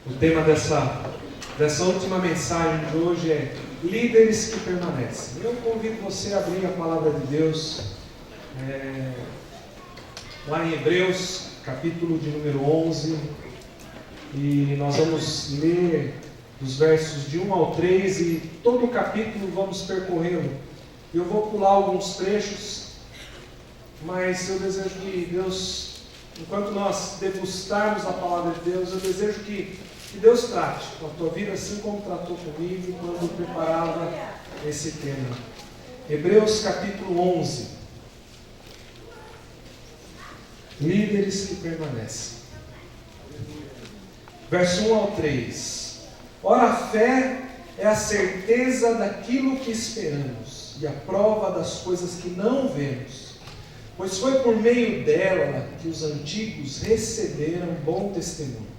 O tema dessa última mensagem de hoje é líderes que permanecem. Eu convido você a abrir a palavra de Deus lá em Hebreus, capítulo de número 11, e nós vamos ler dos versos de 1 ao 3 e todo o capítulo vamos percorrê-lo. Eu vou pular alguns trechos, mas eu desejo que Deus, enquanto nós degustarmos a palavra de Deus, eu desejo que Deus trate com a tua vida assim como tratou comigo quando eu preparava esse tema. Hebreus capítulo 11. Líderes que permanecem. Verso 1 ao 3. Ora, a fé é a certeza daquilo que esperamos e a prova das coisas que não vemos. Pois foi por meio dela que os antigos receberam bom testemunho.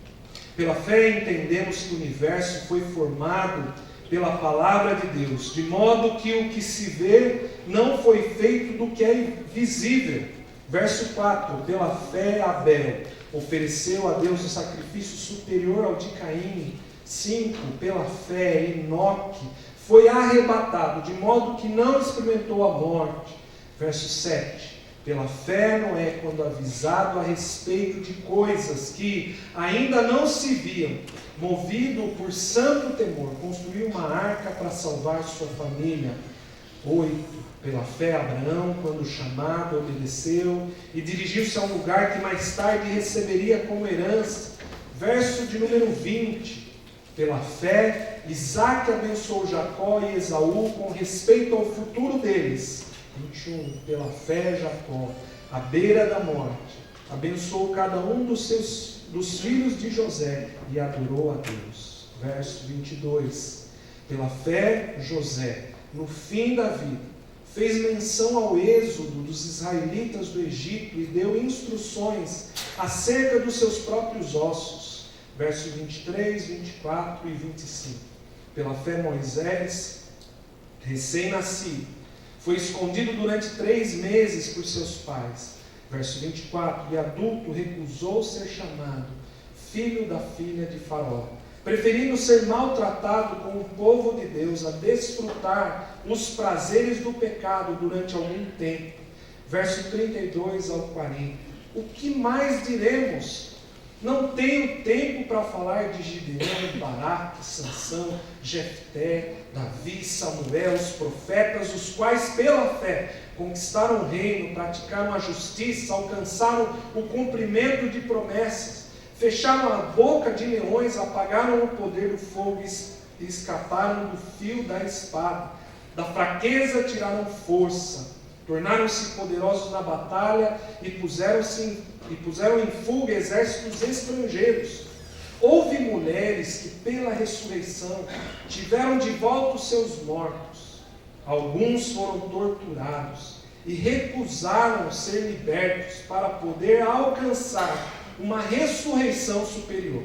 Pela fé entendemos que o universo foi formado pela palavra de Deus, de modo que o que se vê não foi feito do que é visível. Verso 4, pela fé Abel ofereceu a Deus um sacrifício superior ao de Caim. 5, pela fé Enoque foi arrebatado, de modo que não experimentou a morte. Verso 7, pela fé Noé, quando avisado a respeito de coisas que ainda não se viam, movido por santo temor, construiu uma arca para salvar sua família. 8, pela fé Abraão, quando chamado, obedeceu e dirigiu-se a um lugar que mais tarde receberia como herança. Verso de número 20, pela fé Isaque abençoou Jacó e Esaú com respeito ao futuro deles. 21, pela fé Jacó, à beira da morte, abençoou cada um dos filhos de José e adorou a Deus. Verso 22, pela fé José, no fim da vida, fez menção ao êxodo dos israelitas do Egito e deu instruções acerca dos seus próprios ossos. Verso 23, 24 e 25, pela fé Moisés, recém-nascido, foi escondido durante 3 meses por seus pais. Verso 24, e adulto recusou ser chamado filho da filha de Faraó, preferindo ser maltratado com o povo de Deus a desfrutar os prazeres do pecado durante algum tempo. Verso 32 ao 40, o que mais diremos? Não tenho tempo para falar de Gideão, Baraque, Sansão, Jefté, Davi, Samuel, os profetas, os quais pela fé conquistaram o reino, praticaram a justiça, alcançaram o cumprimento de promessas, fecharam a boca de leões, apagaram o poder do fogo e escaparam do fio da espada. Da fraqueza tiraram força, tornaram-se poderosos na batalha e puseram em fuga exércitos estrangeiros. Houve mulheres que pela ressurreição tiveram de volta os seus mortos. Alguns foram torturados e recusaram ser libertos para poder alcançar uma ressurreição superior.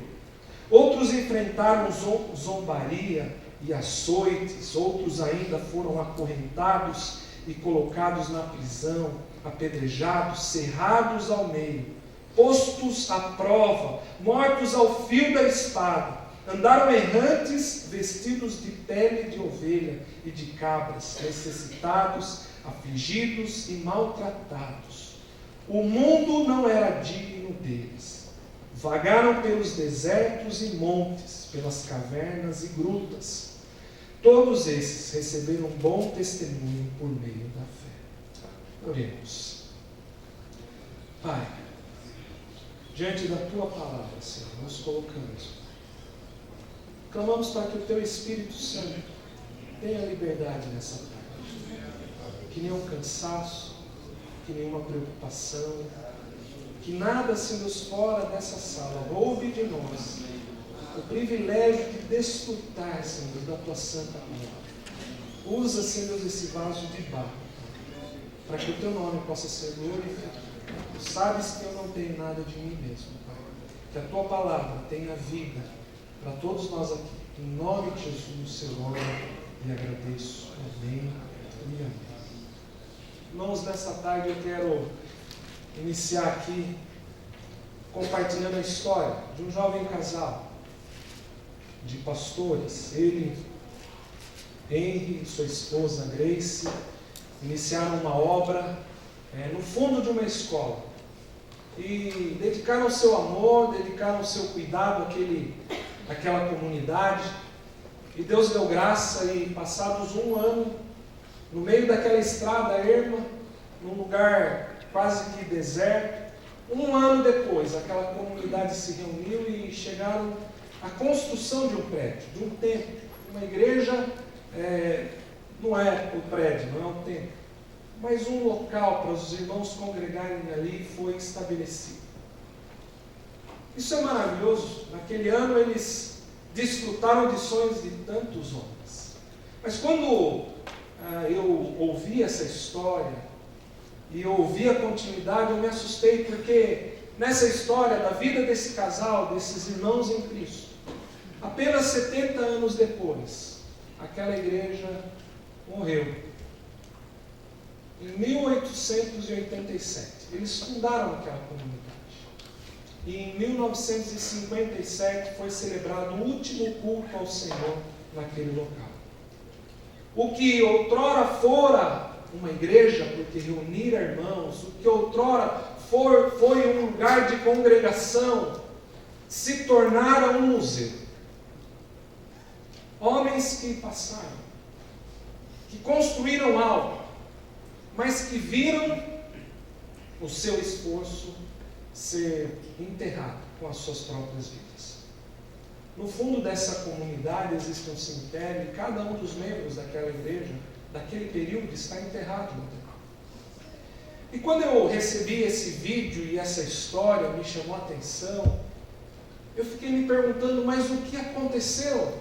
Outros enfrentaram zombaria e açoites, outros ainda foram acorrentados e colocados na prisão, apedrejados, cerrados ao meio, postos à prova, mortos ao fio da espada. Andaram errantes, vestidos de pele de ovelha e de cabras, necessitados, afligidos e maltratados. O mundo não era digno deles. Vagaram pelos desertos e montes, pelas cavernas e grutas. Todos esses receberam bom testemunho por meio da fé. Oremos. Pai, diante da Tua palavra, Senhor, nos colocamos. Clamamos para que o Teu Espírito Santo tenha liberdade nessa tarde. Que nenhum cansaço, que nenhuma preocupação, que nada se nos fora dessa sala roube de nós o privilégio de desfrutar, Senhor, da Tua santa palavra. Usa, Senhor, esse vaso de barro, para que o Teu nome possa ser glorificado. Tu sabes que eu não tenho nada de mim mesmo, Pai. Que a Tua palavra tenha vida para todos nós aqui. Em nome de Jesus, eu oro e agradeço. Amém e amém. Irmãos, nessa tarde eu quero iniciar aqui compartilhando a história de um jovem casal de pastores. Ele, Henry e sua esposa Grace iniciaram uma obra no fundo de uma escola e dedicaram o seu amor, dedicaram o seu cuidado àquela comunidade. E Deus deu graça e, passados um ano, no meio daquela estrada erma, num lugar quase que deserto, um ano depois, aquela comunidade se reuniu e chegaram à construção de um prédio, de um templo. Uma igreja não é o prédio, não é o templo, mas um local para os irmãos congregarem ali foi estabelecido. Isso é maravilhoso. Naquele ano eles desfrutaram de sonhos de tantos homens. Mas quando eu ouvi essa história e eu ouvi a continuidade, eu me assustei, porque nessa história da vida desse casal, desses irmãos em Cristo, apenas 70 anos depois, aquela igreja morreu. Em 1887, eles fundaram aquela comunidade. E em 1957 foi celebrado o último culto ao Senhor naquele local. O que outrora fora uma igreja, porque reunir irmãos, o que outrora foi um lugar de congregação, se tornara um museu. Homens que passaram, que construíram algo, mas que viram o seu esforço ser enterrado com as suas próprias vidas. No fundo dessa comunidade existe um cemitério e cada um dos membros daquela igreja, daquele período, está enterrado no terreno. E quando eu recebi esse vídeo e essa história me chamou a atenção, eu fiquei me perguntando, mas o que aconteceu?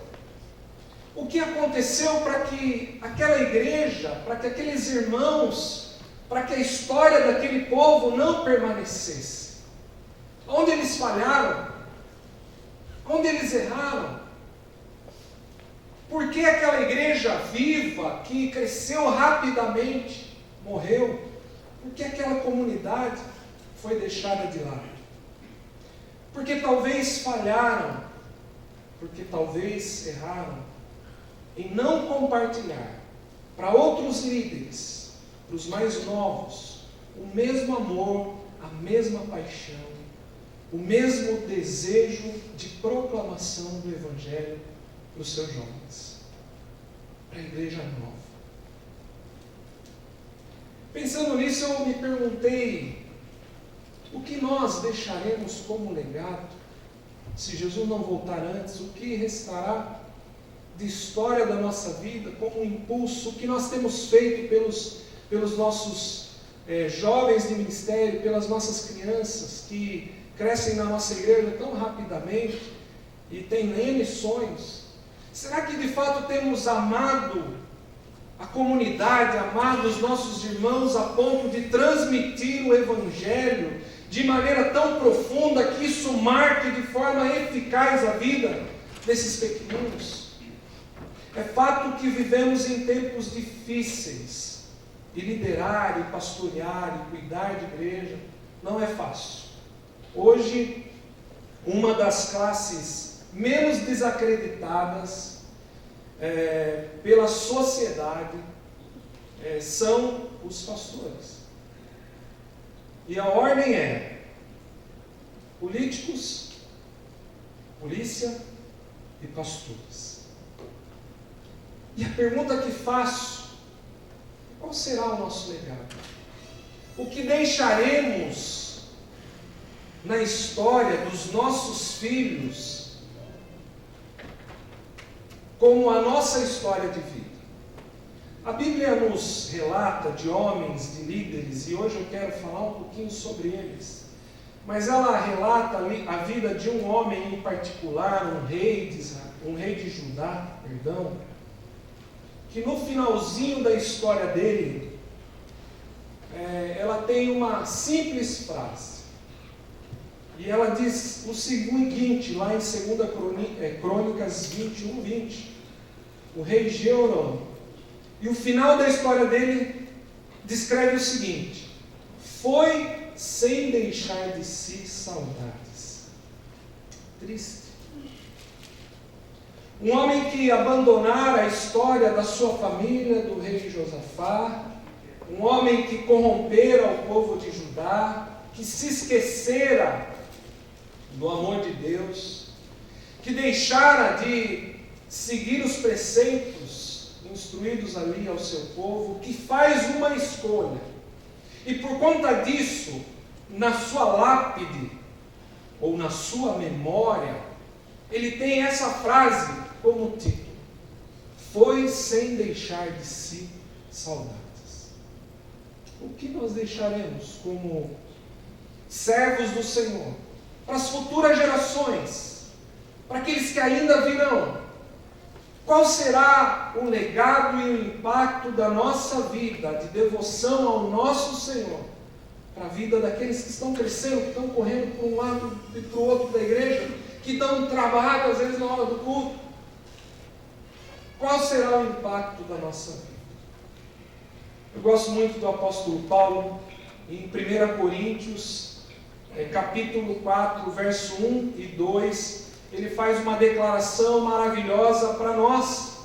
O que aconteceu para que aquela igreja, para que aqueles irmãos, para que a história daquele povo não permanecesse? Onde eles falharam? Onde eles erraram? Por que aquela igreja viva, que cresceu rapidamente, morreu? Por que aquela comunidade foi deixada de lado? Porque talvez falharam, porque talvez erraram em não compartilhar para outros líderes, para os mais novos, o mesmo amor, a mesma paixão, o mesmo desejo de proclamação do Evangelho para os seus jovens, para a igreja nova. Pensando nisso, eu me perguntei, o que nós deixaremos como legado, se Jesus não voltar antes? O que restará de história da nossa vida, como um impulso? O que nós temos feito pelos nossos jovens de ministério, pelas nossas crianças, que crescem na nossa igreja tão rapidamente e têm N sonhos? Será que de fato temos amado a comunidade, amado os nossos irmãos a ponto de transmitir o Evangelho de maneira tão profunda que isso marque de forma eficaz a vida desses pequeninos? É fato que vivemos em tempos difíceis e liderar, e pastorear, e cuidar de igreja não é fácil. Hoje, uma das classes menos desacreditadas pela sociedade são os pastores. E a ordem é políticos, polícia e pastores. E a pergunta que faço: qual será o nosso legado? O que deixaremos na história dos nossos filhos como a nossa história de vida? A Bíblia nos relata de homens, de líderes, e hoje eu quero falar um pouquinho sobre eles. Mas ela relata a vida de um homem em particular, um rei de Judá, que no finalzinho da história dele, ela tem uma simples frase. E ela diz o seguinte, lá em 2 Crônicas 21, 20. O rei Jeoram. E o final da história dele descreve o seguinte: foi sem deixar de si saudades. Triste. Um homem que abandonara a história da sua família, do rei Josafá. Um homem que corrompera o povo de Judá, que se esquecera do amor de Deus, que deixara de seguir os preceitos instruídos ali ao seu povo, que faz uma escolha. E por conta disso, na sua lápide, ou na sua memória, ele tem essa frase como título: foi sem deixar de si saudades. O que nós deixaremos como servos do Senhor para as futuras gerações, para aqueles que ainda virão? Qual será o legado e o impacto da nossa vida de devoção ao nosso Senhor para a vida daqueles que estão crescendo, que estão correndo para um lado e para o outro da igreja, que dão trabalho às vezes na hora do culto? Qual será o impacto da nossa vida? Eu gosto muito do apóstolo Paulo, em 1 Coríntios, capítulo 4, verso 1 e 2, ele faz uma declaração maravilhosa para nós,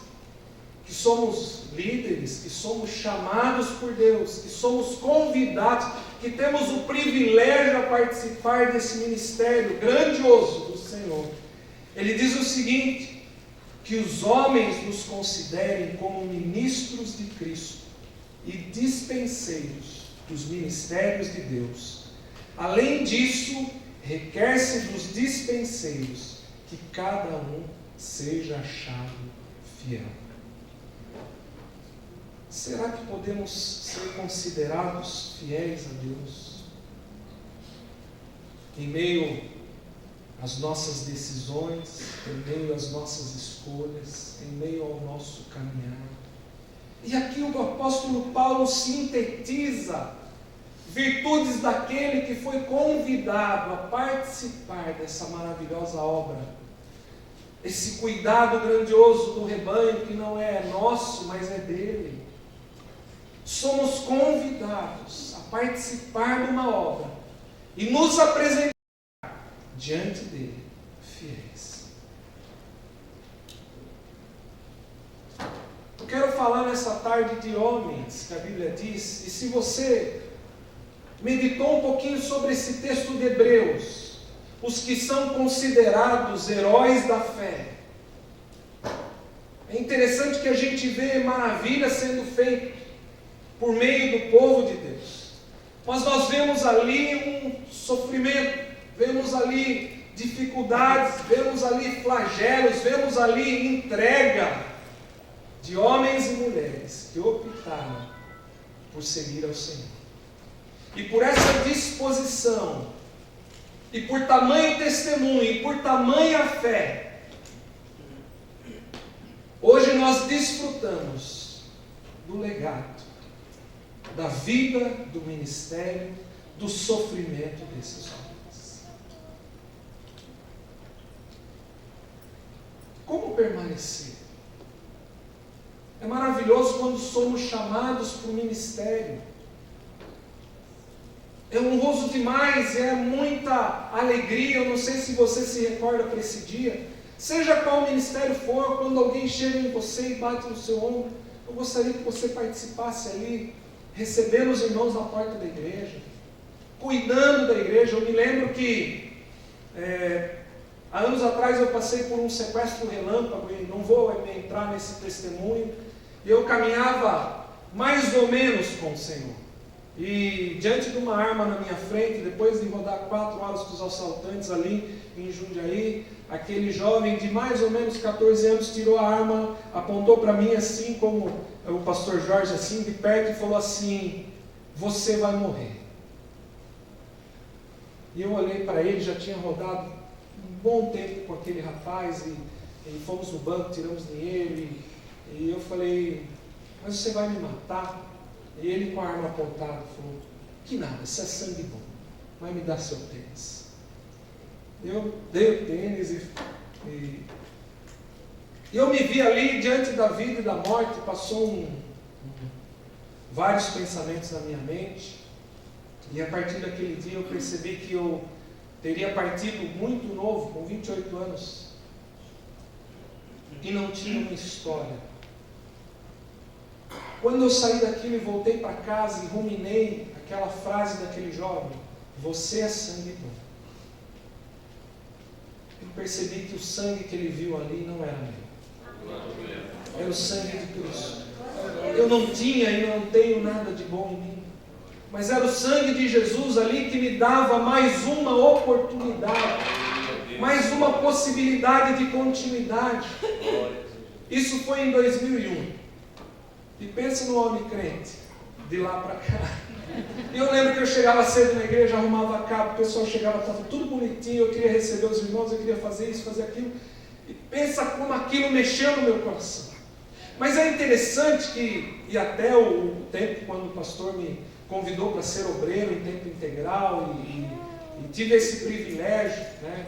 que somos líderes, que somos chamados por Deus, que somos convidados, que temos o privilégio de participar desse ministério grandioso do Senhor. Ele diz o seguinte: que os homens nos considerem como ministros de Cristo e dispenseiros dos ministérios de Deus. Além disso, requer-se dos dispenseiros que cada um seja achado fiel. Será que podemos ser considerados fiéis a Deus em meio às nossas decisões, em meio às nossas escolhas, em meio ao nosso caminhar? E aqui o apóstolo Paulo sintetiza virtudes daquele que foi convidado a participar dessa maravilhosa obra. Esse cuidado grandioso do rebanho que não é nosso, mas é dele. Somos convidados a participar de uma obra e nos apresentar diante dele fiéis. Eu quero falar nessa tarde de homens, que a Bíblia diz, e se você meditou um pouquinho sobre esse texto de Hebreus, os que são considerados heróis da fé, é interessante que a gente vê maravilhas sendo feitas por meio do povo de Deus, mas nós vemos ali um sofrimento, vemos ali dificuldades, vemos ali flagelos, vemos ali entrega de homens e mulheres que optaram por seguir ao Senhor. E por essa disposição, e por tamanho testemunho, e por tamanha fé, hoje nós desfrutamos do legado, da vida, do ministério, do sofrimento desses homens. Como permanecer? É maravilhoso quando somos chamados para o ministério. É honroso demais, é muita alegria. Eu não sei se você se recorda para esse dia. Seja qual ministério for, quando alguém chega em você e bate no seu ombro, eu gostaria que você participasse ali, recebendo os irmãos na porta da igreja, cuidando da igreja. Eu me lembro que há anos atrás eu passei por um sequestro relâmpago, e não vou entrar nesse testemunho. Eu caminhava mais ou menos com o Senhor, e diante de uma arma na minha frente, depois de rodar 4 horas com os assaltantes ali em Jundiaí, aquele jovem de mais ou menos 14 anos tirou a arma, apontou para mim assim, como o pastor Jorge, assim, de perto, e falou assim: você vai morrer. E eu olhei para ele, já tinha rodado um bom tempo com aquele rapaz, e fomos no banco, tiramos dinheiro, e eu falei: mas você vai me matar? E ele, com a arma apontada, falou: que nada, isso é sangue bom, vai me dar seu tênis. Eu dei o tênis e eu me vi ali diante da vida e da morte. Passou vários pensamentos na minha mente, e a partir daquele dia eu percebi que eu teria partido muito novo, com 28 anos, e não tinha uma história. Quando eu saí daquilo e voltei para casa e ruminei aquela frase daquele jovem, você é sangue bom, eu percebi que o sangue que ele viu ali não era meu, era o sangue de Cristo. Eu não tinha e não tenho nada de bom em mim, mas era o sangue de Jesus ali que me dava mais uma oportunidade, mais uma possibilidade de continuidade. Isso foi em 2001. E pensa no homem crente, de lá para cá. E eu lembro que eu chegava cedo na igreja, arrumava a capa, o pessoal chegava, estava tudo bonitinho, eu queria receber os irmãos, eu queria fazer isso, fazer aquilo. E pensa como aquilo mexeu no meu coração. Mas é interessante que, e até o tempo quando o pastor me convidou para ser obreiro em tempo integral, e tive esse privilégio, né,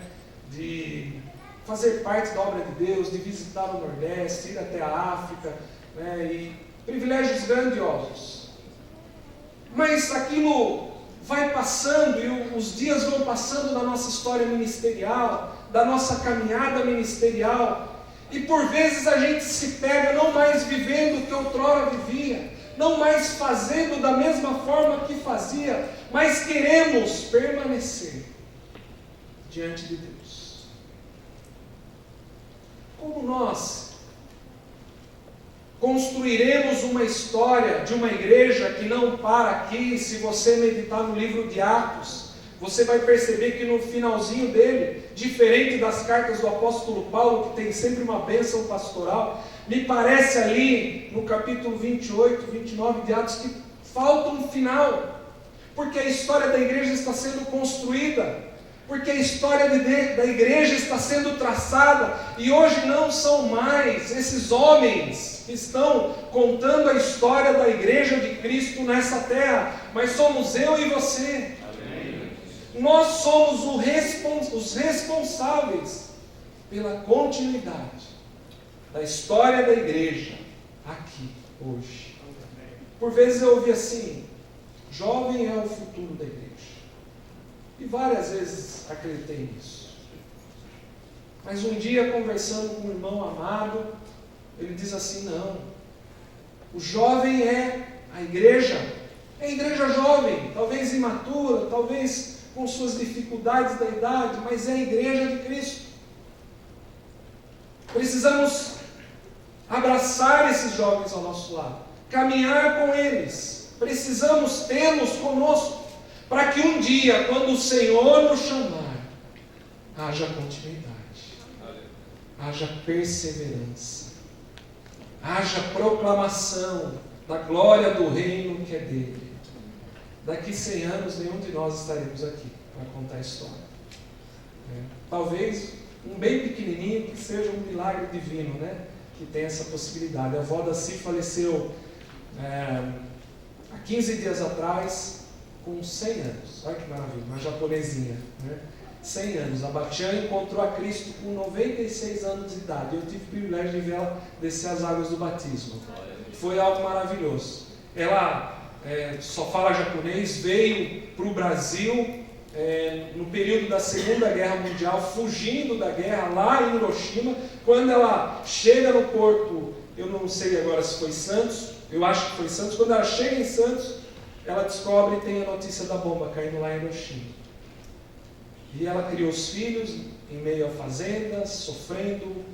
de fazer parte da obra de Deus, de visitar o Nordeste, ir até a África, né, e privilégios grandiosos. Mas aquilo vai passando e os dias vão passando na nossa história ministerial, da nossa caminhada ministerial, e por vezes a gente se pega não mais vivendo o que outrora vivia, não mais fazendo da mesma forma que fazia, mas queremos permanecer diante de Deus. Como nós construiremos uma história de uma igreja que não para aqui? Se você meditar no livro de Atos, você vai perceber que no finalzinho dele, diferente das cartas do apóstolo Paulo, que tem sempre uma bênção pastoral, me parece ali no capítulo 28, 29 de Atos, que falta um final, porque a história da igreja está sendo construída, porque a história da igreja está sendo traçada, e hoje não são mais esses homens que estão contando a história da igreja de Cristo nessa terra, mas somos eu e você. Amém. Nós somos os responsáveis pela continuidade da história da igreja aqui, hoje. Por vezes eu ouvi assim: jovem é o futuro da igreja. E várias vezes acreditei nisso. Mas um dia, conversando com um irmão amado, ele diz assim: não, o jovem é a igreja jovem, talvez imatura, talvez com suas dificuldades da idade, mas é a igreja de Cristo. Precisamos abraçar esses jovens ao nosso lado, caminhar com eles, precisamos tê-los conosco, para que um dia, quando o Senhor nos chamar, haja continuidade, haja perseverança, haja proclamação da glória do reino que é dele. Daqui 100 anos, nenhum de nós estaremos aqui para contar a história. Talvez um bem pequenininho, que seja um milagre divino, né? Que tem essa possibilidade. A avó da Si faleceu há 15 dias atrás, com 100 anos. Olha que maravilha, uma japonesinha, né? 100 anos. A Batian encontrou a Cristo com 96 anos de idade. Eu tive o privilégio de ver ela descer as águas do batismo. Foi algo maravilhoso. Ela só fala japonês, veio para o Brasil no período da Segunda Guerra Mundial, fugindo da guerra lá em Hiroshima. Quando ela chega no porto, eu não sei agora se foi Santos, eu acho que foi Santos. Quando ela chega em Santos, ela descobre e tem a notícia da bomba caindo lá em Hiroshima. E ela criou os filhos em meio a fazendas, sofrendo,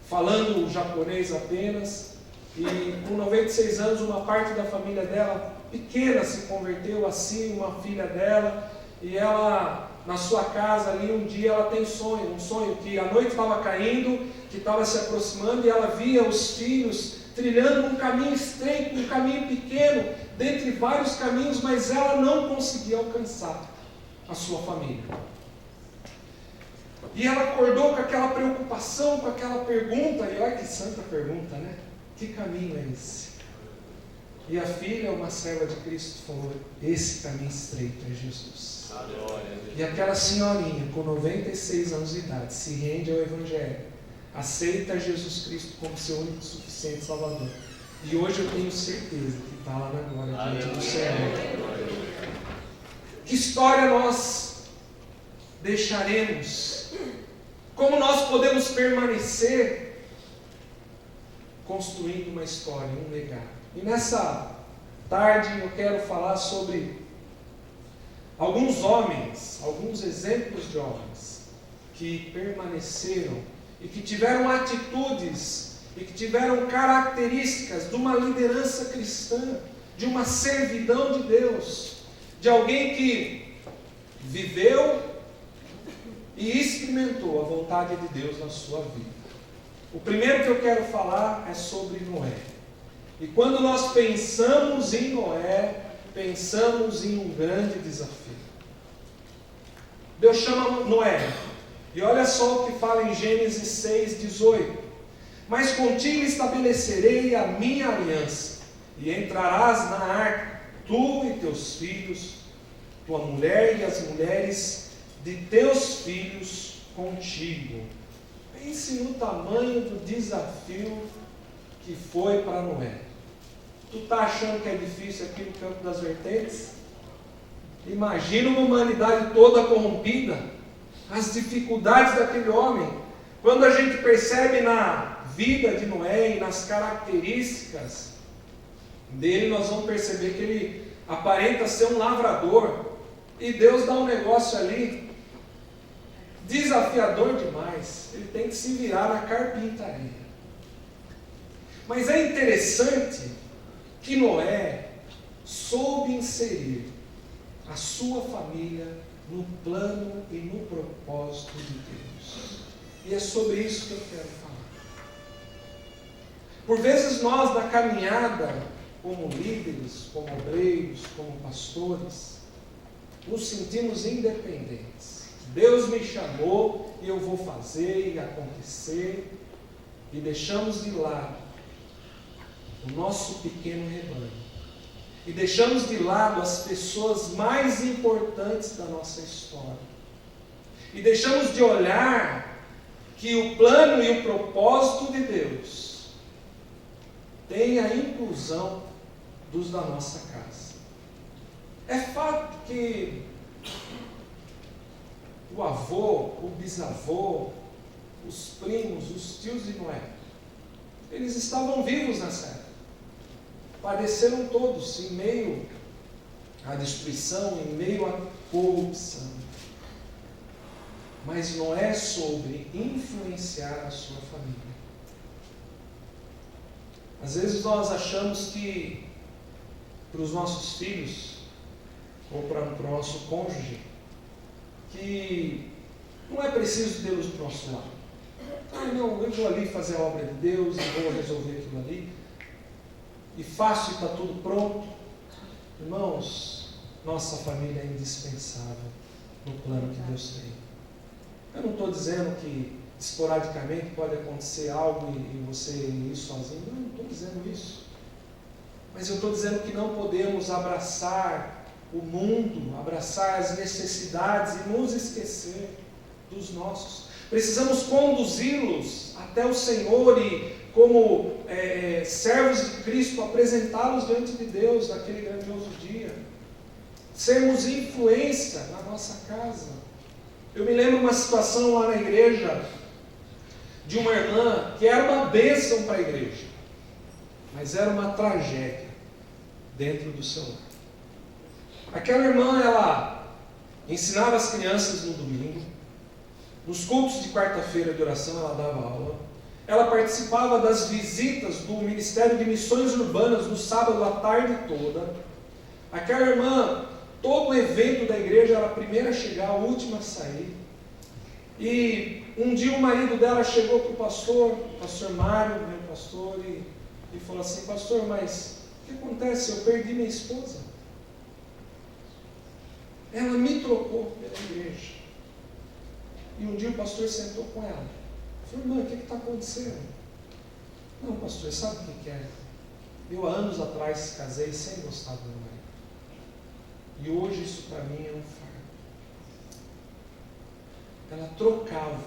falando japonês apenas. E com 96 anos, uma parte da família dela, pequena, se converteu, assim, uma filha dela. E ela, na sua casa ali, um dia ela tem um sonho que a noite estava caindo, que estava se aproximando, e ela via os filhos trilhando um caminho estreito, um caminho pequeno, dentre vários caminhos, mas ela não conseguia alcançar a sua família. E ela acordou com aquela preocupação, com aquela pergunta, e olha que santa pergunta, né? Que caminho é esse? E a filha, uma serva de Cristo, falou: esse caminho estreito é Jesus. E aquela senhorinha, com 96 anos de idade, se rende ao Evangelho, aceita Jesus Cristo como seu único e suficiente Salvador. E hoje eu tenho certeza que está lá na glória diante do Senhor. Que história nós deixaremos? Como nós podemos permanecer construindo uma história, um legado. E nessa tarde eu quero falar sobre alguns homens, alguns exemplos de homens que permaneceram e que tiveram atitudes e que tiveram características de uma liderança cristã, de uma servidão de Deus, de alguém que viveu e experimentou a vontade de Deus na sua vida. O primeiro que eu quero falar é sobre Noé. E quando nós pensamos em Noé, pensamos em um grande desafio. Deus chama Noé, e olha só o que fala em Gênesis 6:18. Mas contigo estabelecerei a minha aliança, e entrarás na arca, tu e teus filhos, tua mulher e as mulheres de teus filhos contigo. Pense no tamanho do desafio que foi para Noé. Tu está achando que é difícil aqui no campo das vertentes? Imagina uma humanidade toda corrompida, as dificuldades daquele homem. Quando a gente percebe na vida de Noé e nas características dele, nós vamos perceber que ele aparenta ser um lavrador, e Deus dá um negócio ali desafiador demais. Ele tem que se virar na carpintaria. Mas é interessante que Noé soube inserir a sua família no plano e no propósito de Deus. E é sobre isso que eu quero falar. Por vezes nós, na caminhada, como líderes, como obreiros, como pastores, nos sentimos independentes. Deus me chamou e eu vou fazer e acontecer, e deixamos de lado o nosso pequeno rebanho, e deixamos de lado as pessoas mais importantes da nossa história, e deixamos de olhar que o plano e o propósito de Deus tem a inclusão dos da nossa casa. É fato que o avô, o bisavô, os primos, os tios de Noé, eles estavam vivos nessa época. Padeceram todos em meio à destruição, em meio à corrupção. Mas Noé soube influenciar a sua família. Às vezes nós achamos que para os nossos filhos, ou para o nosso cônjuge, que não é preciso tê-los do nosso lado. Não, eu vou ali fazer a obra de Deus, eu vou resolver aquilo ali, e faço e está tudo pronto. Irmãos, nossa família é indispensável no plano que Deus tem. Eu não estou dizendo que esporadicamente pode acontecer algo e você ir sozinho. Não estou dizendo isso. Mas eu estou dizendo que não podemos abraçar o mundo, abraçar as necessidades e nos esquecer dos nossos. Precisamos conduzi-los até o Senhor e, como servos de Cristo, apresentá-los diante de Deus naquele grandioso dia. Sermos influência na nossa casa. Eu me lembro uma situação lá na igreja, de uma irmã que era uma bênção para a igreja, mas era uma tragédia dentro do seu lar. Aquela irmã, ela ensinava as crianças no domingo, nos cultos de quarta-feira de oração ela dava aula, ela participava das visitas do Ministério de Missões Urbanas no sábado à tarde toda. Aquela irmã, todo evento da igreja era a primeira a chegar, a última a sair. E um dia o marido dela chegou para o pastor Mário, meu pastor, e falou assim: pastor, mas o que acontece? Eu perdi minha esposa. Ela me trocou pela igreja. E um dia o pastor sentou com ela. Falou: irmã, o que está acontecendo? Não, pastor, sabe o que é? Eu há anos atrás casei sem gostar do meu marido. E hoje isso para mim é um fardo. Ela trocava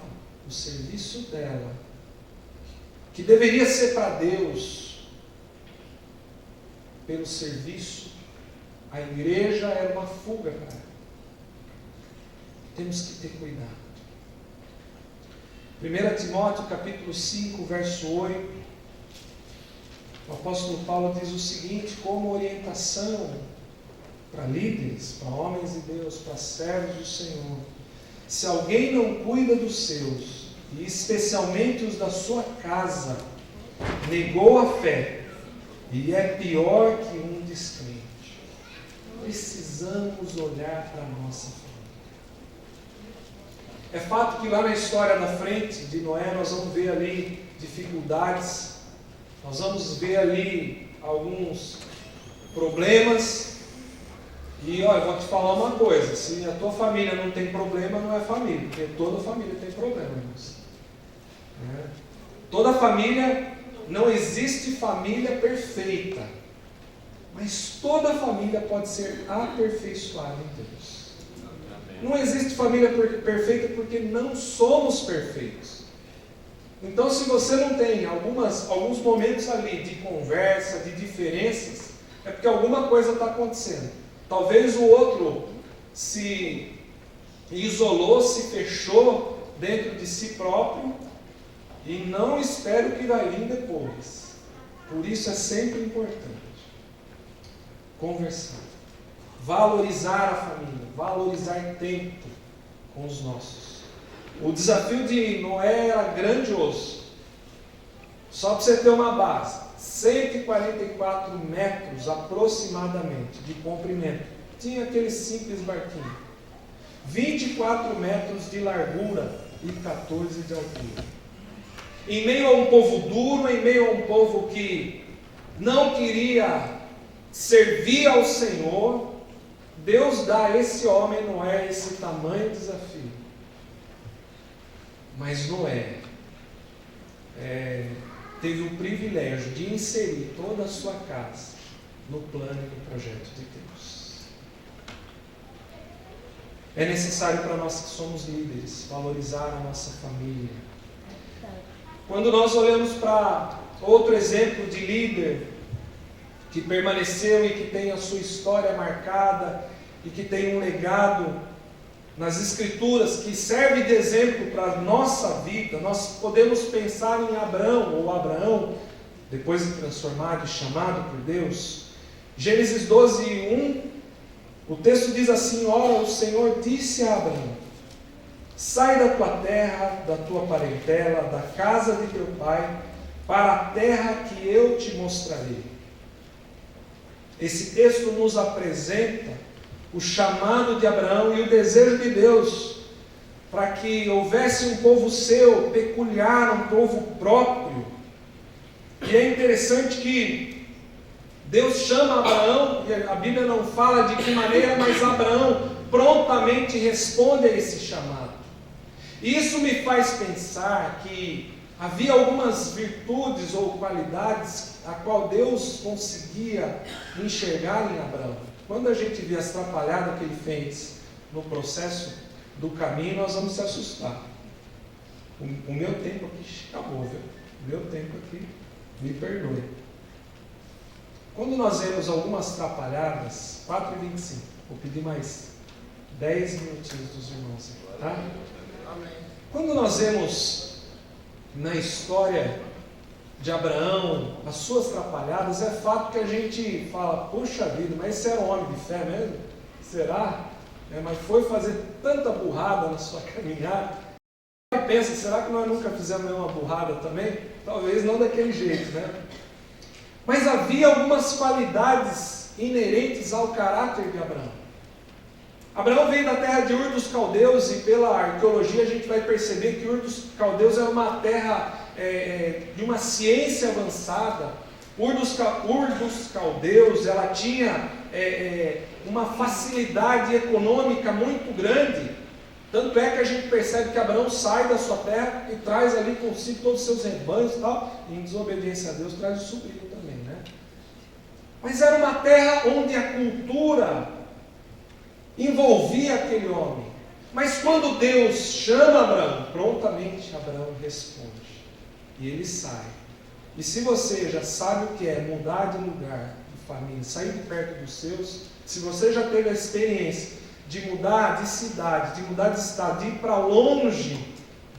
o serviço dela, que deveria ser para Deus, pelo serviço. A igreja era uma fuga para ela. Temos que ter cuidado. 1 Timóteo capítulo 5, verso 8, o apóstolo Paulo diz o seguinte, como orientação para líderes, para homens de Deus, para servos do Senhor: se alguém não cuida dos seus, e especialmente os da sua casa, negou a fé, e é pior que um descrente. Precisamos olhar para a nossa família. É fato que lá na história da frente de Noé nós vamos ver ali dificuldades, nós vamos ver ali alguns problemas. E eu vou te falar uma coisa, se a tua família não tem problema, não é família, porque toda família tem problema, irmãos. Toda família, não existe família perfeita, mas toda família pode ser aperfeiçoada em Deus. Não existe família perfeita porque não somos perfeitos. Então, se você não tem alguns momentos ali de conversa, de diferenças, é porque alguma coisa está acontecendo. Talvez o outro se isolou, se fechou dentro de si próprio e não espera o que vai vir depois. Por isso é sempre importante conversar, valorizar a família, valorizar tempo com os nossos. O desafio de Noé era grandioso. Só para você ter uma base, 144 metros aproximadamente de comprimento. Tinha aquele simples barquinho. 24 metros de largura e 14 de altura. Em meio a um povo duro, em meio a um povo que não queria servir ao Senhor, Deus dá a esse homem, Noé, esse tamanho desafio. Mas Noé teve o privilégio de inserir toda a sua casa no plano e no projeto de Deus. É necessário para nós que somos líderes valorizar a nossa família. Quando nós olhamos para outro exemplo de líder que permaneceu e que tem a sua história marcada e que tem um legado nas Escrituras que serve de exemplo para a nossa vida, nós podemos pensar em Abraão, depois de transformado e chamado por Deus. Gênesis 12, 1, o texto diz assim: ora, o Senhor disse a Abraão: sai da tua terra, da tua parentela, da casa de teu pai, para a terra que eu te mostrarei. Esse texto nos apresenta o chamado de Abraão e o desejo de Deus para que houvesse um povo seu, peculiar, um povo próprio. E é interessante que Deus chama Abraão, e a Bíblia não fala de que maneira, mas Abraão prontamente responde a esse chamado. E isso me faz pensar que havia algumas virtudes ou qualidades a qual Deus conseguia enxergar em Abraão. Quando a gente vê as atrapalhadas que ele fez no processo do caminho, nós vamos se assustar. O meu tempo aqui acabou, viu? O meu tempo aqui, me perdoe. Quando nós vemos algumas atrapalhadas, 4h25, vou pedir mais 10 minutinhos dos irmãos aqui, tá? Amém. Quando nós vemos na história de Abraão as suas atrapalhadas, é fato que a gente fala: puxa vida, mas esse era um homem de fé mesmo? Será? Mas foi fazer tanta burrada na sua caminhada. E pensa, será que nós nunca fizemos nenhuma burrada também? Talvez não daquele jeito, né? Mas havia algumas qualidades inerentes ao caráter de Abraão. Abraão veio da terra de Ur dos Caldeus, e pela arqueologia a gente vai perceber que Ur dos Caldeus é uma terra de uma ciência avançada. Ur dos Caldeus, ela tinha uma facilidade econômica muito grande. Tanto é que a gente percebe que Abraão sai da sua terra e traz ali consigo todos os seus rebanhos e tal, e em desobediência a Deus traz o sobrinho também, né? Mas era uma terra onde a cultura envolvia aquele homem. Mas quando Deus chama Abraão, prontamente Abraão responde. E ele sai. E se você já sabe o que é mudar de lugar, de família, sair de perto dos seus, se você já teve a experiência de mudar de cidade, de mudar de estado, de ir para longe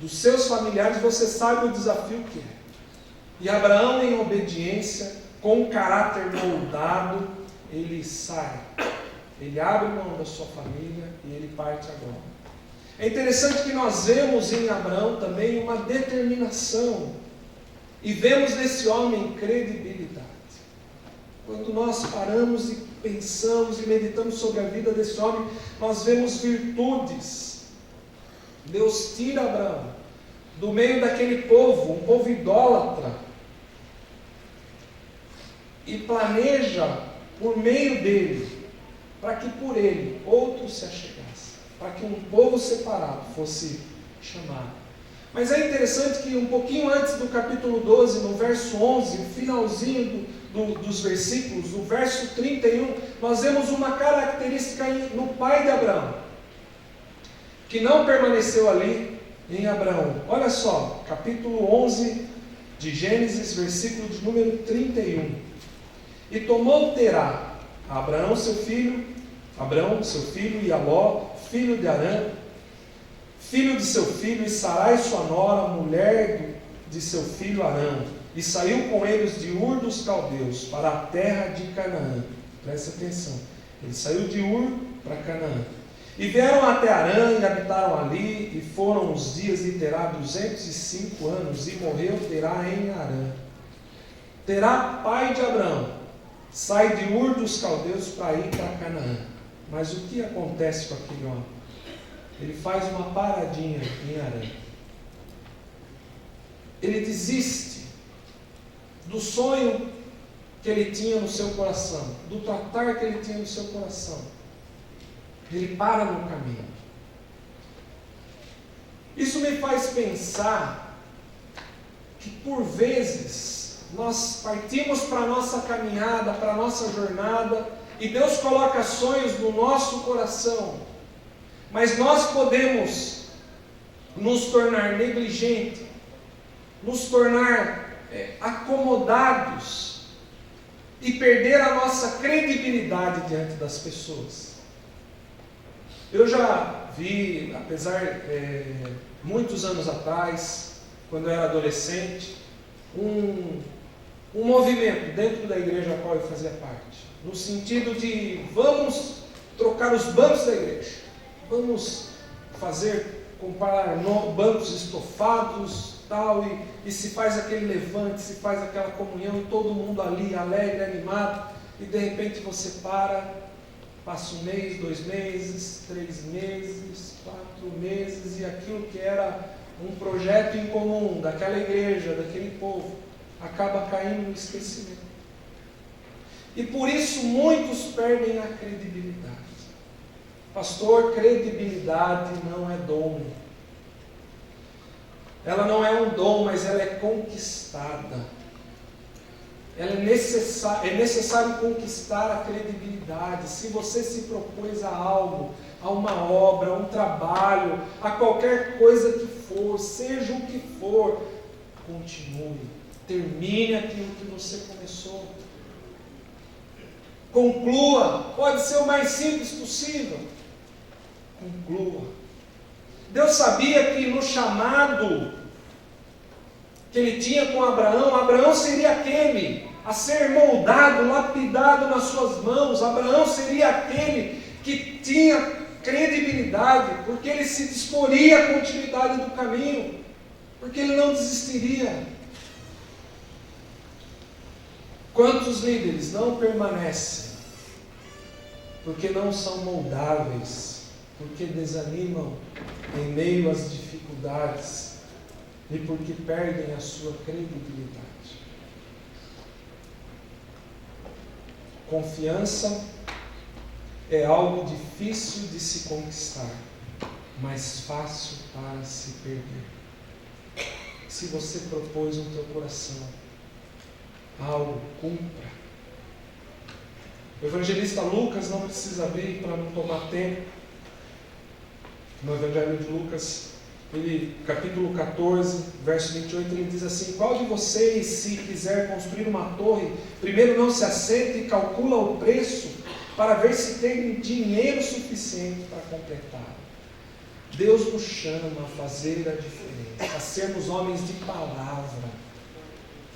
dos seus familiares, você sabe o desafio que é. E Abraão, em obediência, com um caráter moldado, ele sai. Ele abre mão da sua família e ele parte agora. É interessante que nós vemos em Abraão também uma determinação. E vemos nesse homem credibilidade. Quando nós paramos e pensamos e meditamos sobre a vida desse homem, nós vemos virtudes. Deus tira Abraão do meio daquele povo, um povo idólatra, e planeja por meio dele, para que por ele outros se achegassem, para que um povo separado fosse chamado. Mas é interessante que um pouquinho antes do capítulo 12, no verso 11, o finalzinho dos versículos, no verso 31, nós vemos uma característica no pai de Abraão, que não permaneceu ali em Abraão. Olha só, capítulo 11 de Gênesis, versículo de número 31. E tomou Terá, Abraão seu filho, e Aló, filho de Arã, filho de seu filho, e Sarai sua nora, mulher de seu filho Arã, e saiu com eles de Ur dos Caldeus, para a terra de Canaã. Preste atenção, ele saiu de Ur para Canaã. E vieram até Arã e habitaram ali, e foram os dias de Terá 205 anos, e morreu Terá em Arã. Terá, pai de Abraão, sai de Ur dos Caldeus para ir para Canaã. Mas o que acontece com aquele homem? Ele faz uma paradinha em Arã. Ele desiste do sonho que ele tinha no seu coração, do tratar que ele tinha no seu coração. Ele para no caminho. Isso me faz pensar que por vezes nós partimos para a nossa caminhada, para a nossa jornada, e Deus coloca sonhos no nosso coração, mas nós podemos nos tornar negligentes, nos tornar acomodados e perder a nossa credibilidade diante das pessoas. Eu já vi, apesar muitos anos atrás, quando eu era adolescente, um movimento dentro da igreja a qual eu fazia parte, no sentido de vamos trocar os bancos da igreja, vamos comprar bancos estofados, tal, e se faz aquele levante, se faz aquela comunhão, e todo mundo ali alegre, animado, e de repente você passa 1 mês, 2 meses, 3 meses, 4 meses, e aquilo que era um projeto em comum daquela igreja, daquele povo, acaba caindo no esquecimento. E por isso muitos perdem a credibilidade. Pastor, credibilidade não é dom. Ela não é um dom, mas ela é conquistada. É necessário conquistar a credibilidade. Se você se propôs a algo, a uma obra, a um trabalho, a qualquer coisa que for, seja o que for, continue. Termine aquilo que você começou. Conclua. Pode ser o mais simples possível. Conclua. Deus sabia que no chamado que ele tinha com Abraão, Abraão seria aquele a ser moldado, lapidado nas suas mãos. Abraão seria aquele que tinha credibilidade, porque ele se disporia à continuidade do caminho, porque ele não desistiria. Quantos líderes não permanecem porque não são moldáveis, porque desanimam em meio às dificuldades e porque perdem a sua credibilidade? Confiança é algo difícil de se conquistar, mas fácil para se perder. Se você propôs no teu coração algo, cumpra. O evangelista Lucas, não precisa abrir para não tomar tempo, no Evangelho de Lucas, capítulo 14, verso 28, ele diz assim: qual de vocês, se quiser construir uma torre, primeiro não se assenta e calcula o preço, para ver se tem dinheiro suficiente para completar? Deus nos chama a fazer a diferença, a sermos homens de palavra,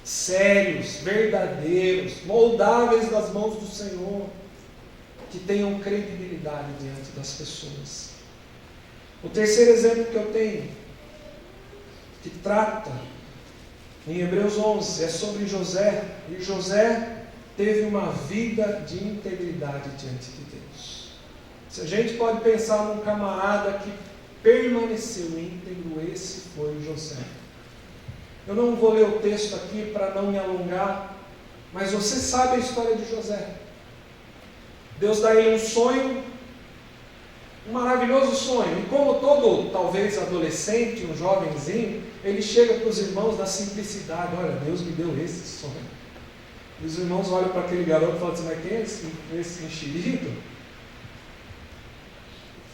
sérios, verdadeiros, moldáveis nas mãos do Senhor, que tenham credibilidade diante das pessoas. O terceiro exemplo que eu tenho, que trata em Hebreus 11, é sobre José. E José teve uma vida de integridade diante de Deus. Se a gente pode pensar num camarada que permaneceu íntegro, esse foi José. Eu não vou ler o texto aqui para não me alongar, mas você sabe a história de José. Deus dá a ele um sonho, um maravilhoso sonho, e como todo, talvez, adolescente, um jovenzinho, ele chega para os irmãos na simplicidade: olha, Deus me deu esse sonho. E os irmãos olham para aquele garoto e falam assim: mas quem é esse enxerido?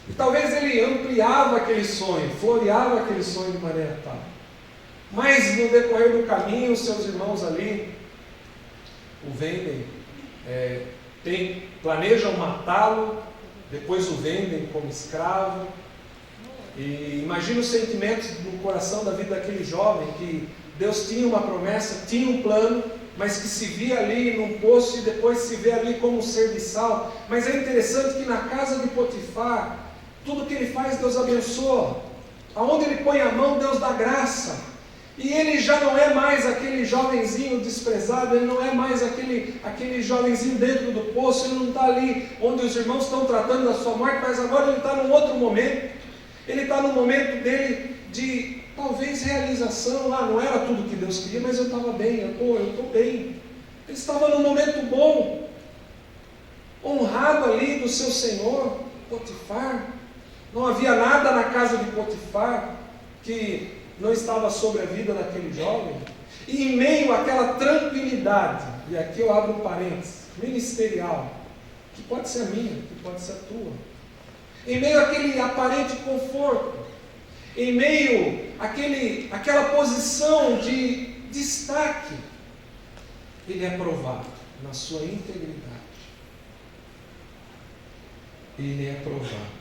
E talvez ele ampliava aquele sonho, floreava aquele sonho de maneira tal. Mas no decorrer do caminho, os seus irmãos ali o vendem, planejam matá-lo, depois o vendem como escravo. E imagina os sentimentos no coração da vida daquele jovem, que Deus tinha uma promessa, tinha um plano, mas que se via ali num poço e depois se vê ali como um serviçal. Mas é interessante que na casa de Potifar, tudo que ele faz, Deus abençoa. Aonde ele põe a mão, Deus dá graça. E ele já não é mais aquele jovenzinho desprezado, ele não é mais aquele jovenzinho dentro do poço, ele não está ali onde os irmãos estão tratando da sua morte, mas agora ele está num outro momento. Ele está no momento dele de talvez realização. Não era tudo que Deus queria, mas eu estava bem, eu estou bem. Ele estava num momento bom, honrado ali do seu senhor, Potifar. Não havia nada na casa de Potifar que não estava sobre a vida daquele jovem. E em meio àquela tranquilidade, e aqui eu abro um parênteses, ministerial, que pode ser a minha, que pode ser a tua, em meio àquele aparente conforto, em meio àquela posição de destaque, ele é provado na sua integridade. Ele é provado,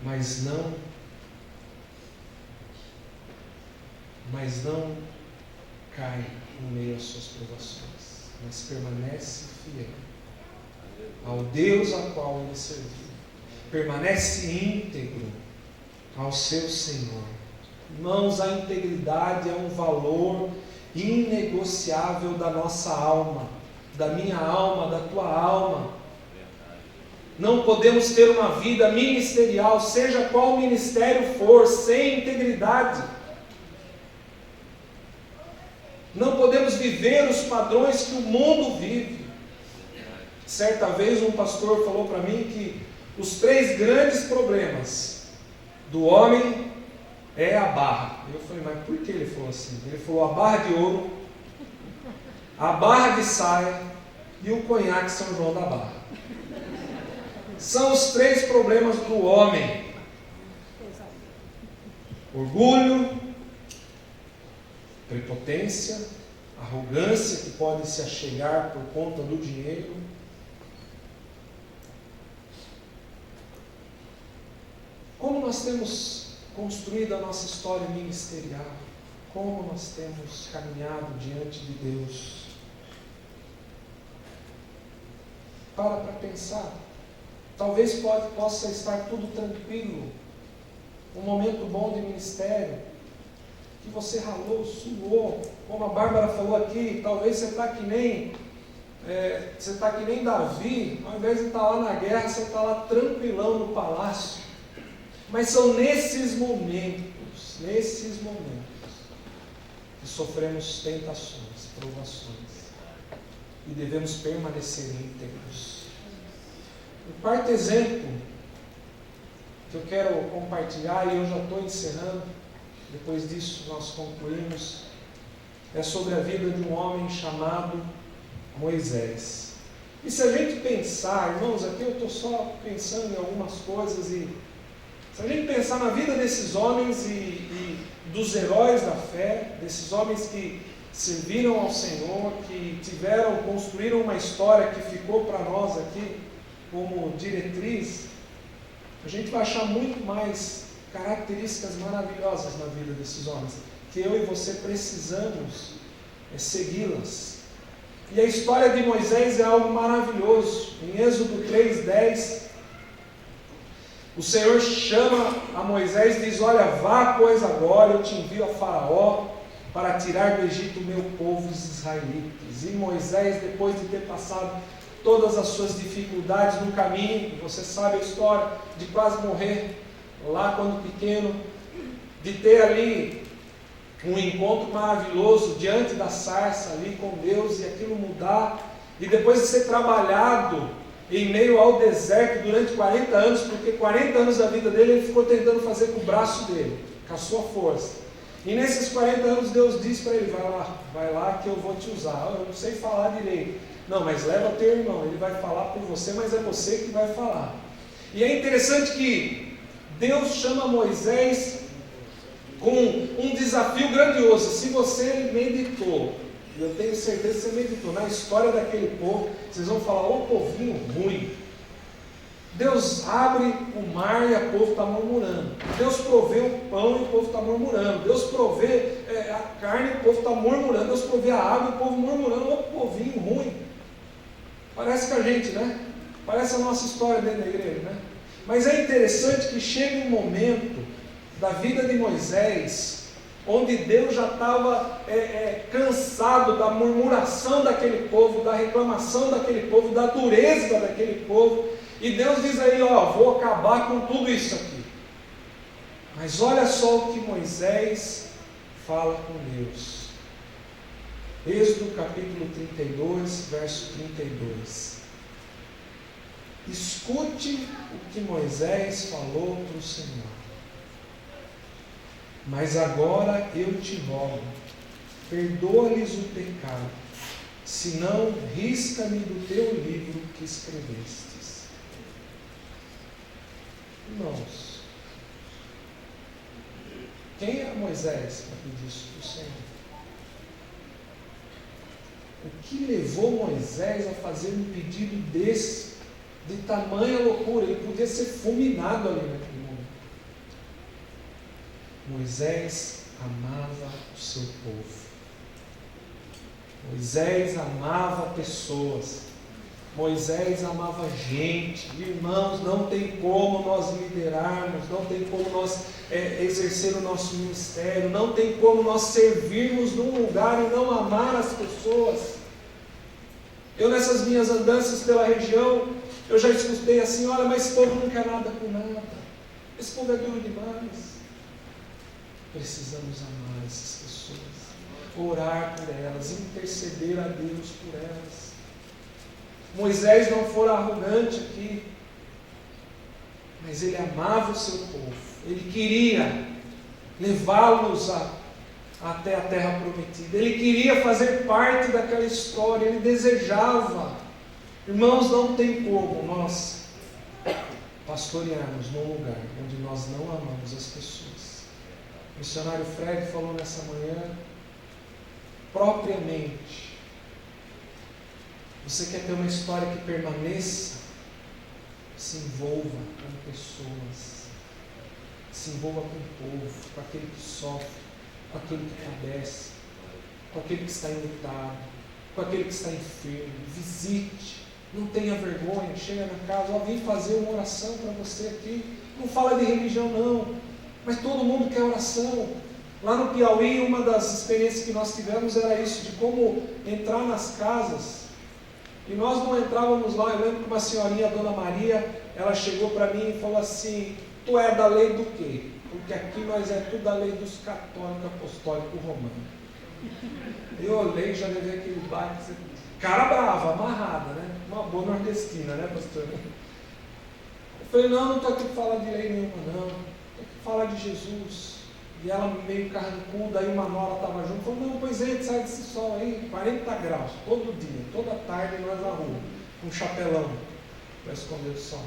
mas não cai em meio às suas provações, mas permanece fiel ao Deus a qual ele serviu, permanece íntegro ao seu Senhor. Irmãos, a integridade é um valor inegociável da nossa alma, da minha alma, da tua alma. Não podemos ter uma vida ministerial, seja qual ministério for, sem integridade. Não podemos viver os padrões que o mundo vive. Certa vez um pastor falou para mim que os 3 grandes problemas do homem é a barra. Eu falei: mas por que ele falou assim? Ele falou: a barra de ouro, a barra de saia e o conhaque São João da Barra. São os 3 problemas do homem: orgulho, prepotência, arrogância que pode se achegar por conta do dinheiro. Como nós temos construído a nossa história ministerial? Como nós temos caminhado diante de Deus? Para pensar. Talvez possa estar tudo tranquilo, um momento bom de ministério, que você ralou, suou, como a Bárbara falou aqui. Talvez você está que nem Davi, ao invés de estar lá na guerra, você está lá tranquilão no palácio. Mas são nesses momentos, que sofremos tentações, provações, e devemos permanecer íntegros. O quarto exemplo que eu quero compartilhar, e eu já estou encerrando, depois disso nós concluímos, é sobre a vida de um homem chamado Moisés. E se a gente pensar, irmãos, aqui eu estou só pensando em algumas coisas, e se a gente pensar na vida desses homens e dos heróis da fé, desses homens que serviram ao Senhor, que construíram uma história que ficou para nós aqui como diretriz, A gente vai achar muito mais características maravilhosas na vida desses homens, que eu e você precisamos segui-las. E a história de Moisés é algo maravilhoso. Em Êxodo 3:10, o Senhor chama a Moisés e diz: olha, vá pois agora, eu te envio a Faraó para tirar do Egito o meu povo, os israelitas. E Moisés, depois de ter passado todas as suas dificuldades no caminho, você sabe a história, de quase morrer lá quando pequeno, de ter ali um encontro maravilhoso diante da sarça ali com Deus e aquilo mudar, e depois de ser trabalhado em meio ao deserto durante 40 anos, porque 40 anos da vida dele ele ficou tentando fazer com o braço dele, com a sua força. E nesses 40 anos Deus disse para ele: vai lá que eu vou te usar. Eu não sei falar direito. Não, mas leva teu irmão, ele vai falar por você, mas é você que vai falar. E é interessante que Deus chama Moisés com um desafio grandioso. Se você meditou, e eu tenho certeza que você meditou na história daquele povo, vocês vão falar: ô povinho ruim. Deus abre o mar e o povo está murmurando. Deus provê o pão e o povo está murmurando. Deus provê a carne e o povo está murmurando. Deus provê a água e o povo murmurando. Ô povinho ruim. Parece com a gente, né? Parece a nossa história dentro da igreja, né? Mas é interessante que chega um momento da vida de Moisés, onde Deus já estava cansado da murmuração daquele povo, da reclamação daquele povo, da dureza daquele povo. E Deus diz aí: ó, vou acabar com tudo isso aqui. Mas olha só o que Moisés fala com Deus. Êxodo capítulo 32, verso 32. Escute o que Moisés falou para o Senhor. Mas agora eu te rogo, perdoa-lhes o pecado, senão risca-me do teu livro que escrevestes. Irmãos, quem é Moisés para pedir isso para o Senhor? O que levou Moisés a fazer um pedido desse, de tamanha loucura? Ele podia ser fulminado ali naquele momento. Moisés amava o seu povo. Moisés amava pessoas. Moisés amava gente. Irmãos, não tem como nós liderarmos, não tem como nós exercer o nosso ministério, não tem como nós servirmos num lugar e não amar as pessoas. Eu, nessas minhas andanças pela região, eu já escutei assim: olha, mas esse povo não quer nada com nada, esse povo é duro demais. Precisamos amar essas pessoas, orar por elas, interceder a Deus por elas. Moisés não fora arrogante aqui, mas ele amava o seu povo, ele queria levá-los até a terra prometida, ele queria fazer parte daquela história, ele desejava. Irmãos, não tem como nós pastorearmos num lugar onde nós não amamos as pessoas. O missionário Fred falou nessa manhã, propriamente, você quer ter uma história que permaneça? Se envolva com pessoas, se envolva com o povo, com aquele que sofre, com aquele que padece, com aquele que está enlutado, com aquele que está enfermo. Visite, não tenha vergonha, chega na casa: vim fazer uma oração para você aqui. Não fala de religião não, mas todo mundo quer oração. Lá no Piauí, uma das experiências que nós tivemos era isso, de como entrar nas casas. E nós não entrávamos lá. Eu lembro que uma senhorinha, a Dona Maria, ela chegou para mim e falou assim: tu é da lei do quê? Porque aqui nós é tudo da lei dos católicos, apostólicos, romanos. Eu olhei e já levei aquele bate, cara brava, amarrada, né? Uma boa nordestina, né, pastor? Eu falei: não estou aqui para falar de lei nenhuma, não. Estou aqui para falar de Jesus. E ela meio carrancuda, aí uma nora estava junto, falou: não, pois é, sai desse sol aí, 40 graus, todo dia, toda tarde nós na rua, com um chapelão para esconder o sol.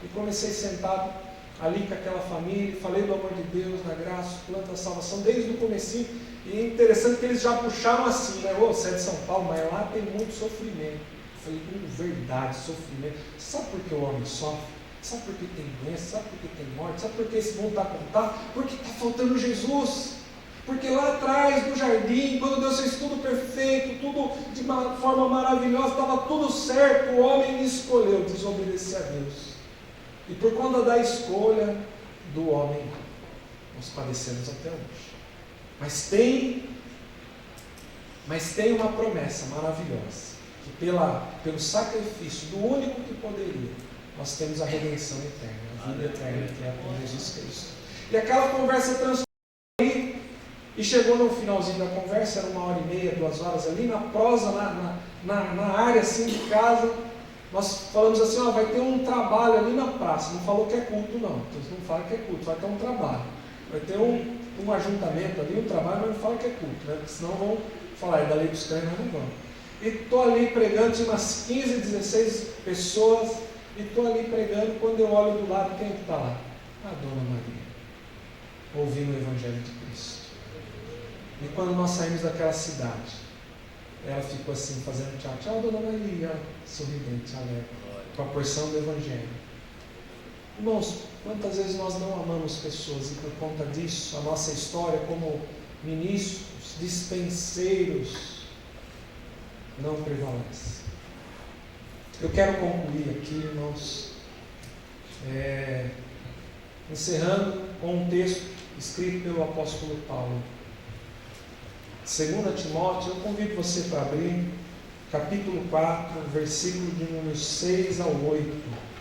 E comecei sentado ali com aquela família, falei do amor de Deus, da graça, do plano da salvação, desde o comecinho. E é interessante que eles já puxaram assim, né? Você é de São Paulo, mas lá tem muito sofrimento. Eu falei: verdade, sofrimento. Sabe por que o homem sofre? Sabe por que tem doença? Sabe por que tem morte? Sabe por que esse mundo está contado? Porque está faltando Jesus. Porque lá atrás, no jardim, quando Deus fez tudo perfeito, tudo de uma forma maravilhosa, estava tudo certo, o homem escolheu desobedecer a Deus. E por conta da escolha do homem, nós padecemos até hoje. Mas tem uma promessa maravilhosa, que pelo sacrifício do único que poderia, nós temos a redenção eterna, a vida eterna, que é com Jesus Cristo. E aquela conversa transformou e chegou no finalzinho da conversa, era 1h30, 2 horas ali, na prosa, na área assim de casa, nós falamos assim, vai ter um trabalho ali na praça. Não falou que é culto não, então não fala que é culto, vai ter um trabalho. Vai ter um ajuntamento ali, um trabalho, mas não fala que é culto, né? Porque senão vão falar, é da lei dos cães, nós não vamos. E estou ali pregando, tinha umas 15, 16 pessoas, e estou ali pregando, quando eu olho do lado, quem está lá? A Dona Maria, ouvindo o Evangelho de Cristo. E quando nós saímos daquela cidade, ela ficou assim, fazendo tchau, tchau, Dona Maria, sorridente, alegre, com a porção do Evangelho. Irmãos, quantas vezes nós não amamos pessoas e por conta disso, a nossa história como ministros, dispenseiros, não prevalece. Eu quero concluir aqui, irmãos, encerrando com um texto escrito pelo apóstolo Paulo. 2 Timóteo, eu convido você para abrir, capítulo 4, versículo de número 6 ao 8.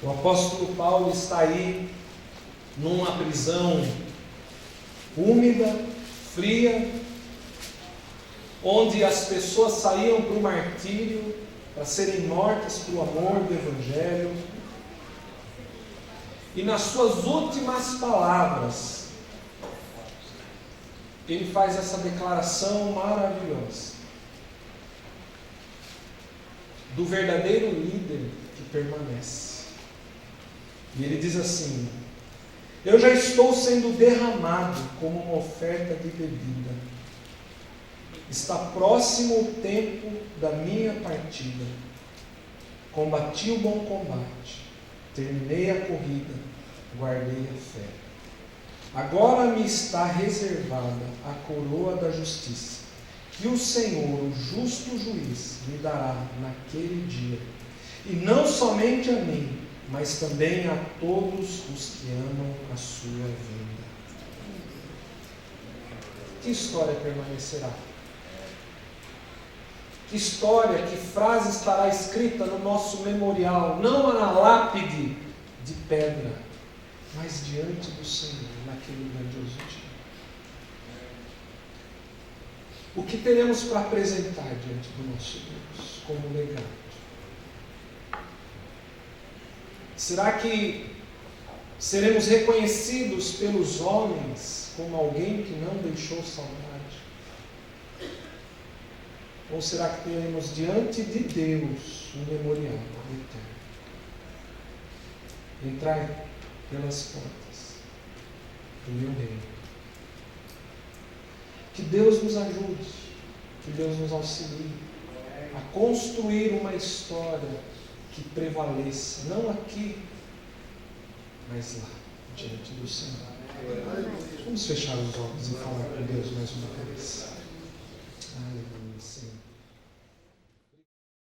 O apóstolo Paulo está aí, numa prisão úmida, fria, onde as pessoas saíam para o martírio, para serem mortas pelo amor do Evangelho. E nas suas últimas palavras, ele faz essa declaração maravilhosa do verdadeiro líder que permanece. E ele diz assim: eu já estou sendo derramado como uma oferta de bebida. Está próximo o tempo da minha partida. Combati o bom combate, terminei a corrida, guardei a fé. Agora me está reservada a coroa da justiça, que o Senhor, o justo juiz, me dará naquele dia. E não somente a mim, mas também a todos os que amam a sua vinda. Que história permanecerá? Que história, que frase estará escrita no nosso memorial, não na lápide de pedra, mas diante do Senhor, naquele grandioso dia. O que teremos para apresentar diante do nosso Deus como legado? Será que seremos reconhecidos pelos homens como alguém que não deixou saudade? Ou será que teremos diante de Deus um memorial eterno? Entrai pelas portas do meu reino. Que Deus nos ajude, que Deus nos auxilie a construir uma história que prevaleça, não aqui, mas lá, diante do Senhor. Vamos fechar os olhos e falar com Deus mais uma vez. Aleluia.